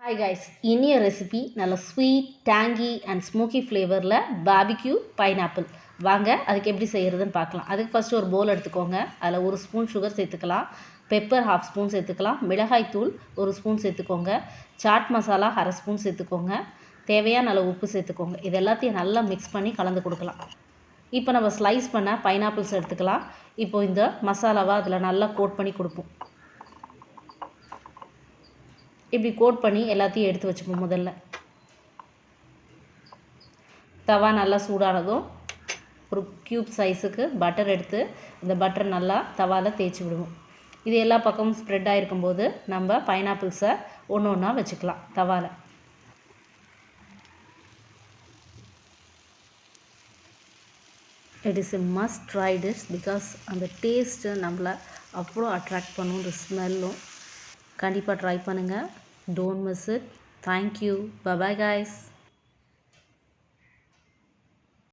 Hi guys, இனிய recipe நல்ல sweet tangy and smoky ஃப்ளேவரில் பாபிக்யூ பைனாப்பிள். வாங்க அதுக்கு எப்படி செய்கிறதுன்னு பார்க்கலாம். அதுக்கு ஃபஸ்ட்டு ஒரு பவுல் எடுத்துக்கோங்க. அதில் 1 ஸ்பூன் சுகர் சேர்த்துக்கலாம், பெப்பர் 1/2 ஸ்பூன் சேர்த்துக்கலாம், மிளகாய் தூள் 1 ஸ்பூன் சேர்த்துக்கோங்க, சாட் மசாலா 1/2 ஸ்பூன் சேர்த்துக்கோங்க, தேவையான அளவு உப்பு சேர்த்துக்கோங்க. இது எல்லாத்தையும் நல்லா மிக்ஸ் பண்ணி கலந்து கொடுக்கலாம். இப்போ நம்ம ஸ்லைஸ் பண்ண பைனாப்பிள்ஸ் எடுத்துக்கலாம். இப்போ இந்த மசாலாவை அதில் நல்லா கோட் பண்ணி கொடுப்போம். இப்படி கோட் பண்ணி எல்லாத்தையும் எடுத்து வச்சுப்போம். முதல்ல தவா நல்லா சூடானதும் ஒரு க்யூப் சைஸுக்கு பட்டர் எடுத்து இந்த பட்டர் நல்லா தவாவில் தேய்ச்சி விடுவோம். இது எல்லா பக்கமும் ஸ்ப்ரெட் ஆகிருக்கும்போது நம்ம பைனாப்பிள்ஸை ஒன்று ஒன்றா வச்சுக்கலாம் தவாவில். It is a must try dish because அந்த டேஸ்ட்டு நம்மளை அவ்வளோ அட்ராக்ட் பண்ணும். இந்த ஸ்மெல்லும் கண்டிப்பாக ட்ரை பண்ணுங்கள். Don't miss it. Thank you. Bye bye guys.